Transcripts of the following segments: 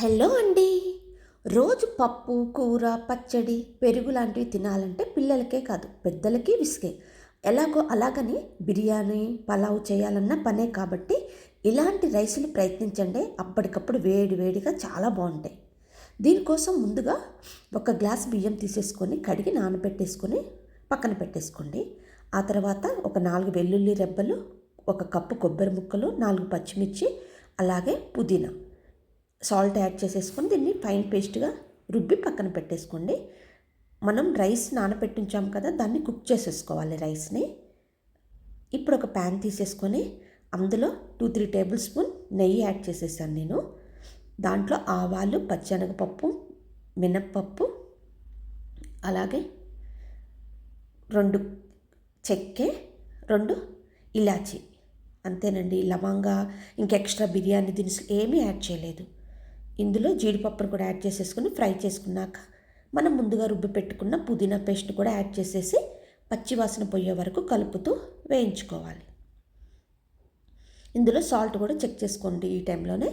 Hello అండి. రోజు పప్పు, కూర, పచ్చడి, పెరుగు లాంటివి తినాలంటే పిల్లలకే కాదు పెద్దలకి విసిగే. అలాగని బిర్యానీ, పలావ్ చేయాలన్న పనే కాబట్టి ఇలాంటి రైసులు ప్రయత్నించండి. అప్పటికప్పుడు వేడి వేడిగా చాలా బాగుంటాయి. దీనికోసం ముందుగా ఒక గ్లాస్ బియ్యం తీసేసుకొని కడిగి నానబెట్టేసుకొని పక్కన పెట్టేసుకోండి. ఆ తర్వాత ఒక 4 వెల్లుల్లి రెబ్బలు, ఒక కప్పు కొబ్బరి ముక్కలు, 4 పచ్చిమిర్చి, అలాగే పుదీనా, సాల్ట్ యాడ్ చేసేసుకొని దీన్ని ఫైన్ పేస్ట్గా రుబ్బి పక్కన పెట్టేసుకోండి. మనం రైస్ నానబెట్టించాం కదా, దాన్ని కుక్ చేసేసుకోవాలి రైస్ని. ఇప్పుడు ఒక ప్యాన్ తీసేసుకొని అందులో 2-3 టేబుల్ స్పూన్ నెయ్యి యాడ్ చేసేసాను నేను. దాంట్లో ఆవాలు, పచ్చెనగపప్పు, మినప్పప్పు, అలాగే 2 చెక్క, 2 ఇలాచి, అంతేనండి. లవంగా, ఇంక ఎక్స్ట్రా బిర్యానీ దినుసులు ఏమీ యాడ్ చేయలేదు. ఇందులో జీడిపప్పును కూడా యాడ్ చేసేసుకుని ఫ్రై చేసుకున్నాక మనం ముందుగా రుబ్బి పెట్టుకున్న పుదీనా పేస్ట్ కూడా యాడ్ చేసేసి పచ్చివాసన పోయే వరకు కలుపుతూ వేయించుకోవాలి. ఇందులో సాల్ట్ కూడా చెక్ చేసుకోండి ఈ టైంలోనే.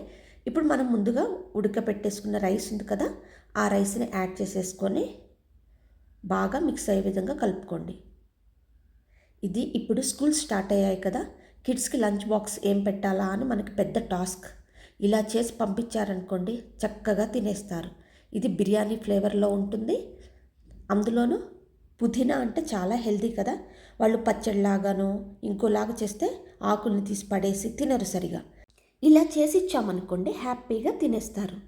ఇప్పుడు మనం ముందుగా ఉడకపెట్టేసుకున్న రైస్ ఉంది కదా, ఆ రైస్ని యాడ్ చేసేసుకొని బాగా మిక్స్ అయ్యే విధంగా కలుపుకోండి. ఇది ఇప్పుడు స్కూల్ స్టార్ట్ అయ్యాయి కదా, కిడ్స్కి లంచ్ బాక్స్ ఏం పెట్టాలా అని మనకి పెద్ద టాస్క్. ఇలా చేసి పంపించారనుకోండి చక్కగా తినేస్తారు. ఇది బిర్యానీ ఫ్లేవర్లో ఉంటుంది. అందులోనూ పుదీనా అంటే చాలా హెల్తీ కదా. వాళ్ళు పచ్చడిలాగానో ఇంకోలాగా చేస్తే ఆకుల్ని తీసి పడేసి తినరు సరిగా. ఇలా చేసి ఇచ్చామనుకోండి హ్యాపీగా తినేస్తారు.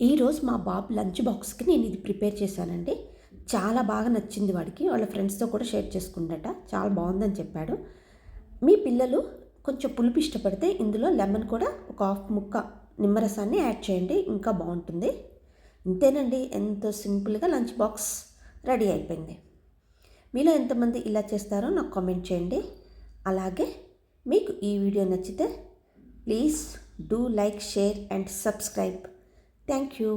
ఈరోజు మా బాబు లంచ్ బాక్స్కి నేను ఇది ప్రిపేర్ చేశానండి. చాలా బాగా నచ్చింది వాడికి. వాళ్ళ ఫ్రెండ్స్తో కూడా షేర్ చేసుకుందట, చాలా బాగుందని చెప్పాడు. మీ పిల్లలు కొంచెం పులుపు ఇష్టపడితే ఇందులో లెమన్ కూడా ఒక 1/2 ముక్క నిమ్మరసాన్ని యాడ్ చేయండి, ఇంకా బాగుంటుంది. ఇంతేనండి, ఎంతో సింపుల్గా లంచ్ బాక్స్ రెడీ అయిపోయింది. మీలో ఎంతమంది ఇలా చేస్తారో నాకు కామెంట్ చేయండి. అలాగే మీకు ఈ వీడియో నచ్చితే please do like, share and subscribe. Thank you.